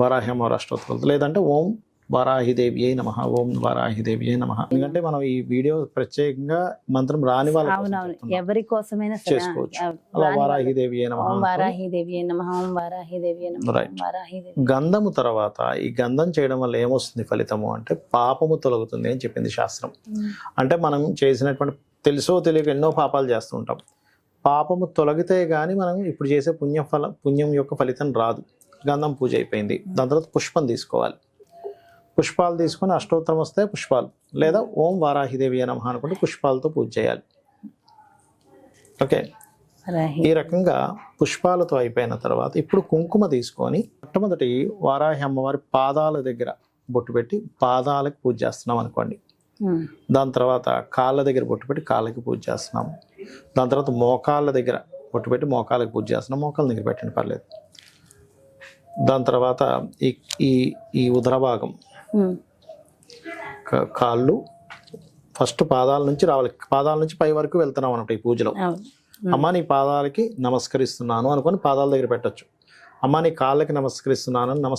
C: వారాహి అమ్మవారి అష్టోత్తరాలతో. లేదంటే ఓం వారాహిదేవి అయి నమః, ఓం వారాహిదేవి అయి నమః. ఎందుకంటే మనం ఈ వీడియో ప్రత్యేకంగా మంత్రం రాని వాళ్ళు
B: ఎవరి కోసమైనా
C: చేసుకోవచ్చు. అలా వారాహిదేవి అయి నమః,
B: వారాహిదేవి అయి నమః, వారాహిదేవి అయి నమః, వారాహిదేవి.
C: గంధము తర్వాత ఈ గంధం చేయడం వల్ల ఏమొస్తుంది ఫలితము అంటే పాపము తొలగుతుంది అని చెప్పింది శాస్త్రం. అంటే మనం చేసినటువంటి తెలుసో తెలియక ఎన్నో పాపాలు చేస్తూ ఉంటాం, పాపము తొలగితే గానీ మనం ఇప్పుడు చేసే పుణ్యం యొక్క ఫలితం రాదు. గంధం పూజ అయిపోయింది, దాని తర్వాత పుష్పం తీసుకోవాలి. పుష్పాలు తీసుకొని అష్టోత్తరం వస్తే పుష్పాలు, లేదా ఓం వారాహిదేవి నమః అనుకుంటే పుష్పాలతో పూజ చేయాలి. ఓకే, ఈ రకంగా పుష్పాలతో అయిపోయిన తర్వాత ఇప్పుడు కుంకుమ తీసుకొని మొట్టమొదటి వారాహి అమ్మవారి పాదాల దగ్గర బొట్టు పెట్టి పాదాలకు పూజ చేస్తున్నాం అనుకోండి. దాని తర్వాత కాళ్ళ దగ్గర బొట్టు పెట్టి కాళ్ళకి పూజ చేస్తున్నాము. దాని తర్వాత మోకాళ్ళ దగ్గర బొట్టు పెట్టి మోకాళ్ళకి పూజ చేస్తున్నాం, మోకాళ్ళ దగ్గర పెట్టండి పర్లేదు. దాని తర్వాత ఈ ఉదర భాగం, కాళ్ళు ఫస్ట్ పాదాల నుంచి రావాలి, పాదాల నుంచి పై వరకు వెళ్తున్నాం అన్నమాట ఈ పూజలో. అమ్మ నీ పాదాలకి నమస్కరిస్తున్నాను అనుకొని పాదాల దగ్గర పెట్టచ్చు. అమ్మ నీ కాళ్ళకి నమస్కరిస్తున్నాను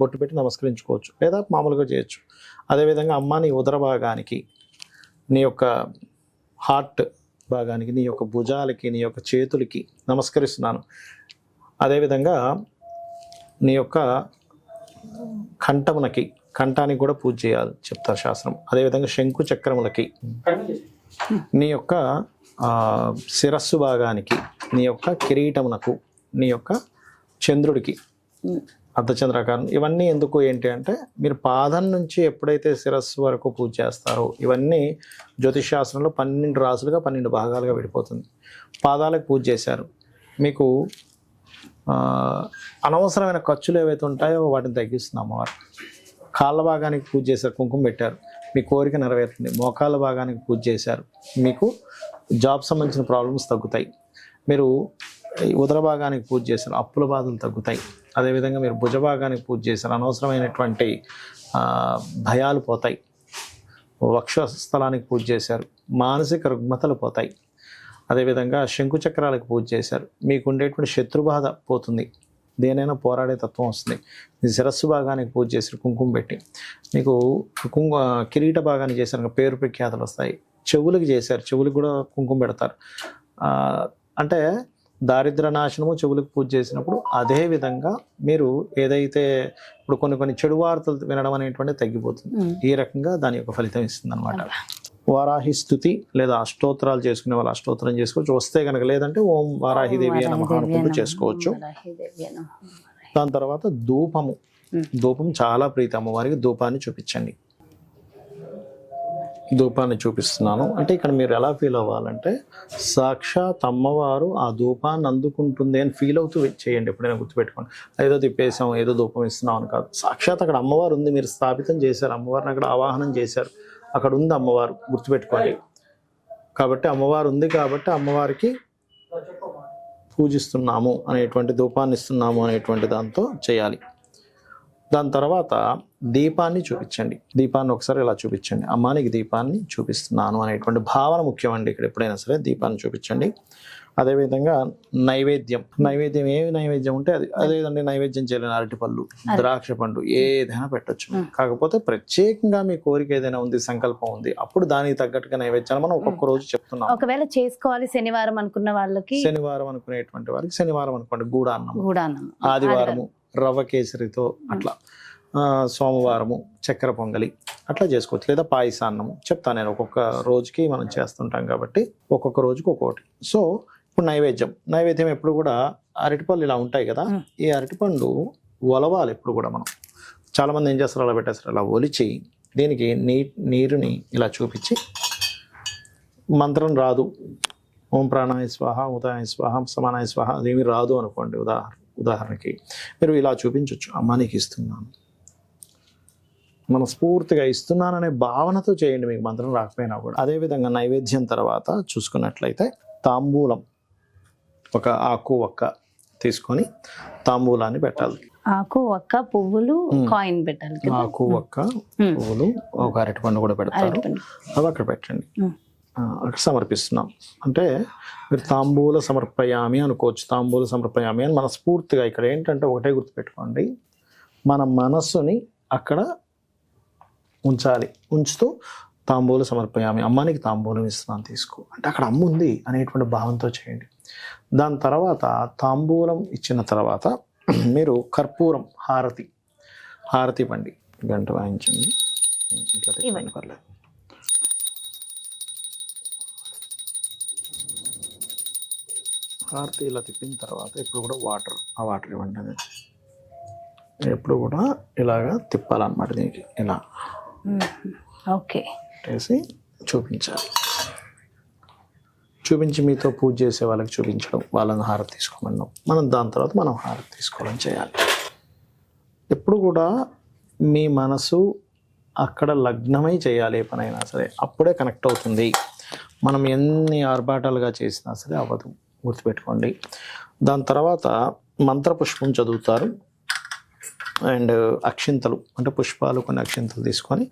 C: బొట్టు పెట్టి నమస్కరించుకోవచ్చు, లేదా మామూలుగా చేయొచ్చు. అదేవిధంగా అమ్మ నీ ఉదర భాగానికి, నీ యొక్క హార్ట్ భాగానికి, నీ యొక్క భుజాలకి, నీ యొక్క చేతులకి నమస్కరిస్తున్నాను. అదేవిధంగా నీ యొక్క కంఠానికి కూడా పూజ చేయాలి చెప్తారు శాస్త్రం. అదేవిధంగా శంకు చక్రములకి, నీ యొక్క శిరస్సు భాగానికి, నీ యొక్క కిరీటమునకు, నీ యొక్క చంద్రుడికి అర్ధచంద్రాకారం. ఇవన్నీ ఎందుకు ఏంటి అంటే మీరు పాదం నుంచి ఎప్పుడైతే శిరస్సు వరకు పూజ చేస్తారో, ఇవన్నీ జ్యోతిష్ శాస్త్రంలో 12 రాసులుగా 12 భాగాలుగా విడిపోతుంది. పాదాలకు పూజ చేశారు, మీకు అనవసరమైన ఖర్చులు ఏవైతే ఉంటాయో వాటిని తగ్గిస్తుంది అమ్మవారు. కాళ్ళ భాగానికి పూజ చేశారు, కుంకుమ పెట్టారు, మీ కోరిక నెరవేరుతుంది. మోకాళ్ళ భాగానికి పూజ చేశారు, మీకు జాబ్ సంబంధించిన ప్రాబ్లమ్స్ తగ్గుతాయి. మీరు ఉదర భాగానికి పూజ చేశారు, అప్పుల బాధలు తగ్గుతాయి. అదేవిధంగా మీరు భుజ భాగానికి పూజ చేశారు, అనవసరమైనటువంటి భయాలు పోతాయి. వక్షస్థలానికి పూజ చేశారు, మానసిక రుగ్మతలు పోతాయి. అదేవిధంగా శంకుచక్రాలకు పూజ చేశారు, మీకు ఉండేటువంటి శత్రుబాధ పోతుంది, దేనైనా పోరాడే తత్వం వస్తుంది. మీ శిరస్సు భాగానికి పూజ చేశారు కుంకుమ పెట్టి, మీకు కిరీట భాగానికి చేశారు, పేరు ప్రఖ్యాతలు వస్తాయి. చెవులకు చేశారు, చెవులకు కూడా కుంకుమ పెడతారు. అంటే దారిద్ర నాశనము చెవులకు పూజ చేసినప్పుడు. అదే విధంగా మీరు ఏదైతే ఇప్పుడు కొన్ని చెడు వార్తలు వినడం అనేటువంటి తగ్గిపోతుంది. ఈ రకంగా దాని యొక్క ఫలితం ఇస్తుంది అనమాట. వారాహి స్తుతి లేదా అష్టోత్తరాలు చేసుకునే వాళ్ళు అష్టోత్తరం చేసుకోవచ్చు, వస్తే కనుక. లేదంటే ఓం వారాహిదేవి నమః అనుకుంటూ చేసుకోవచ్చు. దాని తర్వాత ధూపము, ధూపం చాలా ప్రీతి అమ్మవారికి. ధూపాన్ని చూపించండి. ధూపాన్ని చూపిస్తున్నాను అంటే ఇక్కడ మీరు ఎలా ఫీల్ అవ్వాలంటే సాక్షాత్ అమ్మవారు ఆ ధూపాన్ని అందుకుంటుంది అని ఫీల్ అవుతూ చేయండి. ఎప్పుడైనా గుర్తుపెట్టుకోండి. ఏదో తిప్పేసాం, ఏదో ధూపం ఇస్తున్నాం అని కాదు. సాక్షాత్ అక్కడ అమ్మవారు ఉంది, మీరు స్థాపితం చేశారు, అమ్మవారిని అక్కడ ఆవాహనం చేశారు, అక్కడ ఉంది అమ్మవారు, గుర్తుపెట్టుకోండి. కాబట్టి అమ్మవారు ఉంది కాబట్టి అమ్మవారికి పూజిస్తున్నాము అనేటువంటి, ధూపాన్ని ఇస్తున్నాము అనేటువంటి దాంతో చేయాలి. దాని తర్వాత దీపాన్ని చూపించండి. దీపాన్ని ఒకసారి ఇలా చూపించండి. అమ్మానికి దీపాన్ని చూపిస్తున్నాను అనేటువంటి భావన ముఖ్యమండి ఇక్కడ. ఎప్పుడైనా సరే దీపాన్ని చూపించండి. అదేవిధంగా నైవేద్యం. నైవేద్యం ఏమి నైవేద్యం ఉంటే అది, అదేదండి నైవేద్యం చేయలేని అరటిపళ్ళు, ద్రాక్ష పండు ఏదైనా పెట్టొచ్చు. కాకపోతే ప్రత్యేకంగా మీ కోరిక ఏదైనా ఉంది, సంకల్పం ఉంది, అప్పుడు దానికి తగ్గట్టుగా నైవేద్యాలు మనం ఒక్కొక్క రోజు చెప్తున్నాం.
B: ఒకవేళ చేసుకోవాలి శనివారం అనుకున్న వాళ్ళకి,
C: శనివారం అనుకునేటువంటి వారికి శనివారం అనుకోండి గూడాన్నం,
B: గూడాన్నం,
C: ఆదివారము రవ్వ కేసరితో అట్లా, సోమవారము చక్కెర పొంగలి అట్లా చేసుకోవచ్చు. లేదా పాయసాన్నము చెప్తాను నేను. ఒక్కొక్క రోజుకి మనం చేస్తుంటాం కాబట్టి ఒక్కొక్క రోజుకి ఒక్కొక్కటి. సో ఇప్పుడు నైవేద్యం ఎప్పుడు కూడా అరటిపళ్ళు ఇలా ఉంటాయి కదా, ఈ అరటిపండు ఒలవాలి ఎప్పుడు కూడా. మనం చాలా మంది ఏం చేస్తారు, అలా పెట్టేస్తారు. అలా ఒలిచి దీనికి నీరుని ఇలా చూపించి, మంత్రం రాదు, ఓం ప్రాణాయ స్వాహ, ఉదాయ స్వాహ, సమానాయ స్వాహ అదేమి రాదు అనుకోండి, ఉదాహరణకి మీరు ఇలా చూపించవచ్చు. అమ్మ నీకు ఇస్తున్నాను, మనస్ఫూర్తిగా ఇస్తున్నాననే భావనతో చేయండి, మీకు మంత్రం రాకపోయినా కూడా. అదేవిధంగా నైవేద్యం తర్వాత చూసుకున్నట్లయితే తాంబూలం, ఒక ఆకు ఒక్క తీసుకొని తాంబూలాన్ని పెట్టాలి.
B: ఆకు ఒక్క పువ్వులు కాయిన్ పెట్టాలి.
C: ఆకు ఒక్క పువ్వులు ఒక అరటిపండు కూడా పెడతారు, అవి అక్కడ పెట్టండి. అక్కడ సమర్పిస్తున్నాం అంటే మీరు తాంబూల సమర్పయామి అనుకోవచ్చు. తాంబూల సమర్పయామి అని మనస్ఫూర్తిగా. ఇక్కడ ఏంటంటే ఒకటే గుర్తుపెట్టుకోండి, మన మనస్సుని అక్కడ ఉంచాలి. ఉంచుతూ తాంబూల సమర్పయామి, అమ్మానికి తాంబూలం ఇస్తున్నాను తీసుకో అంటే అక్కడ అమ్మ ఉంది అనేటువంటి భావంతో చేయండి. దాని తర్వాత తాంబూలం ఇచ్చిన తర్వాత మీరు కర్పూరం, హారతి పండి, గంట వాయించండి, ఇట్లా తిప్పండి పర్లేదు. హారతి ఇలా తిప్పిన తర్వాత ఇప్పుడు కూడా ఆ వాటర్ ఇవ్వండి. అది ఎప్పుడు కూడా ఇలాగా తిప్పాలన్నమాట. దీనికి ఇలా
B: ఓకే
C: వేసి చూపించాలి. చూపించి మీతో పూజ చేసే వాళ్ళకి చూపించడం, వాళ్ళని హారతి తీసుకోమన్నాం. మనం దాని తర్వాత మనం హారతి తీసుకోవడం చేయాలి. ఎప్పుడు కూడా మీ మనసు అక్కడ లగ్నమై చేయాలి. ఏ పనైనా సరే అప్పుడే కనెక్ట్ అవుతుంది. మనం ఎన్ని ఆర్భాటాలుగా చేసినా సరే అవ్వదు, గుర్తుపెట్టుకోండి. దాని తర్వాత మంత్రపుష్పం చదువుతారు. అండ్ అక్షింతలు అంటే పుష్పాలు, కొన్ని అక్షింతలు తీసుకొని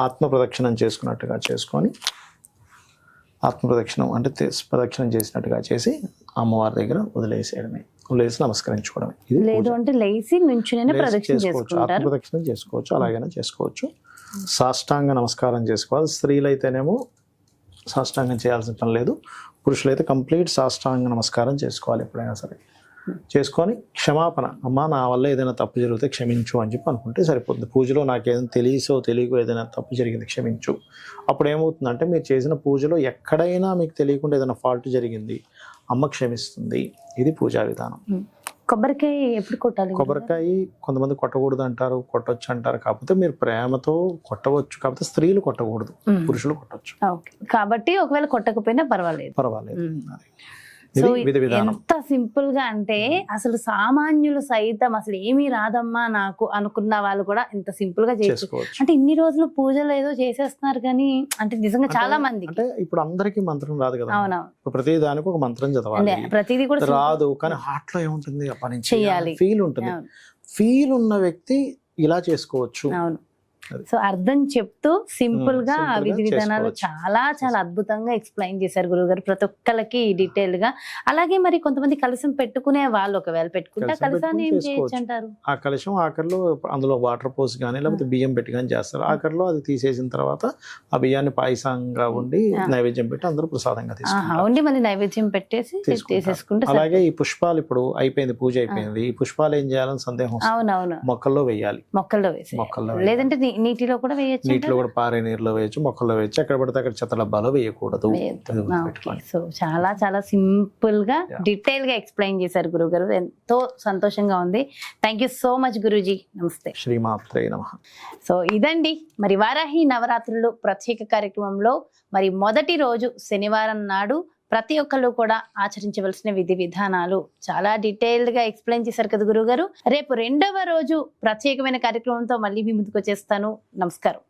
C: ఆత్మ ప్రదక్షిణం చేసుకున్నట్టుగా చేసుకొని, ఆత్మ ప్రదక్షిణం అంటే ప్రదక్షిణం చేసినట్టుగా చేసి అమ్మవారి దగ్గర వదిలేసేయడమే, వదిలేసి నమస్కరించుకోవడమే. ఇది
B: లేదు అంటే లేచి నుంచునే ప్రదక్షిణ
C: చేసుకోవచ్చు, ఆత్మ ప్రదక్షిణం చేసుకోవచ్చు, అలాగైనా చేసుకోవచ్చు. సాష్టాంగ నమస్కారం చేసుకోవాలి. స్త్రీలైతేనేమో సాష్టాంగం చేయాల్సిన పని లేదు, పురుషులైతే కంప్లీట్ సాష్టాంగ నమస్కారం చేసుకోవాలి. ఎప్పుడైనా సరే చేసుకొని క్షమాపణ, అమ్మ నా వల్ల ఏదైనా తప్పు జరిగితే క్షమించు అని చెప్పి అనుకుంటే సరిపోతుంది. పూజలో నాకేదైనా తెలియకో ఏదైనా తప్పు జరిగింది క్షమించు. అప్పుడు ఏమవుతుందంటే మీరు చేసిన పూజలో ఎక్కడైనా మీకు తెలియకుండా ఏదైనా ఫాల్ట్ జరిగింది, అమ్మ క్షమిస్తుంది. ఇది పూజా విధానం.
B: కొబ్బరికాయ ఎప్పుడు కొట్టాలి?
C: కొబ్బరికాయ కొంతమంది కొట్టకూడదు అంటారు, కొట్టొచ్చు అంటారు. కాకపోతే మీరు ప్రేమతో కొట్టవచ్చు, కాకపోతే స్త్రీలు కొట్టకూడదు, పురుషులు కొట్టొచ్చు.
B: కాబట్టి ఒకవేళ కొట్టకపోయినా పర్వాలేదు. సో ఎంత సింపుల్ గా అంటే అసలు సామాన్యులు సైతం అసలు ఏమీ రాదమ్మా నాకు అనుకున్న వాళ్ళు కూడా ఇంత సింపుల్ గా చేసుకోవచ్చు. అంటే ఇన్ని రోజులు పూజలు ఏదో చేసేస్తున్నారు కానీ అంటే నిజంగా చాలా మంది
C: అంటే ఇప్పుడు అందరికీ మంత్రం రాదు కదా.
B: అవునవును,
C: ప్రతి దానికి ఒక మంత్రం చదవాలి,
B: ప్రతిదీ కూడా
C: రాదు. కానీ హార్ట్ లో ఏముంటుంది, పని చేయాలి, ఫీల్ ఉంటుంది. ఫీల్ ఉన్న వ్యక్తి ఇలా చేసుకోవచ్చు.
B: అవును. సో అర్థం చెప్తూ సింపుల్ గా విధి విధానాలు చాలా చాలా అద్భుతంగా ఎక్స్ప్లెయిన్ చేశారు గురుగారు, ప్రతి ఒక్కరికి డీటెయిల్ గా. అలాగే మరి కొంతమంది కలశం పెట్టుకునే వాళ్ళు ఒకవేళ పెట్టుకుంటే కలశాన్ని ఏం చేయొచ్చు అంటారు?
C: ఆ కలశం ఆఖరిలో అందులో వాటర్ పోసి కానీ లేకపోతే బియ్యం పెట్టి కానీ చేస్తారు. ఆఖరిలో అది తీసేసిన తర్వాత ఆ బియ్యాన్ని పాయసంగా ఉండి నైవేద్యం పెట్టి అందరూ ప్రసాదంగా తీసుకుంటారు.
B: ఉండి మళ్ళీ నైవేద్యం పెట్టేసి తీసేసుకుంటే.
C: అలాగే ఈ పుష్పాలు ఇప్పుడు అయిపోయింది, పూజ అయిపోయింది. ఈ పుష్పాలు ఏం చేయాలని సందేహం.
B: అవునవును,
C: మొక్కల్లో వేయాలి.
B: మొక్కల్లో వేసి, లేదంటే నీటిలో కూడా వేయచ్చు
C: నీటిలో కూడా పారే నీరులో వేయచ్చు, మొక్కల్లో వేయచ్చు, ఎక్కడ పడితే అక్కడ చెత్త డబ్బాలో వేయకూడదు. ఇది గుర్తుపెట్టుకోండి.
B: సో చాలా చాలా సింపుల్ గా
C: Yeah.
B: డీటెయిల్ గా ఎక్స్ప్లెయిన్ చేశారు గురుగారు, ఎంతో సంతోషంగా ఉంది. Thank you so much Guruji, నమస్తే.
C: శ్రీమాత్రే నమః.
B: సో ఇదండి మరి వారాహి నవరాత్రులు ప్రత్యేక కార్యక్రమంలో మరి మొదటి రోజు శనివారం నాడు ప్రతి ఒక్కళ్ళు కూడా ఆచరించవలసిన విధి విధానాలు చాలా డీటెయిల్డ్ గా ఎక్స్ప్లెయిన్ చేశారు కదా గురుగారు. రేపు రెండవ రోజు ప్రత్యేకమైన కార్యక్రమంతో మళ్ళీ మీ ముందుకు వచ్చేస్తాను. నమస్కారం.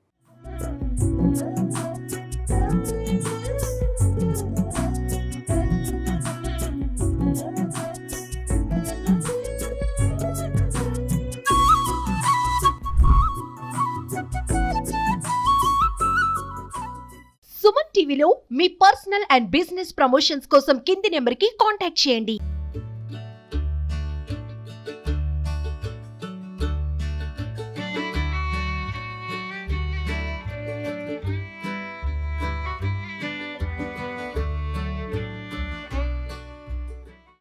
A: సుమన్ టీవీలో మీ పర్సనల్ అండ్ బిజినెస్ ప్రమోషన్స్ కోసం కింది నెంబర్కి కాంటాక్ట్ చేయండి.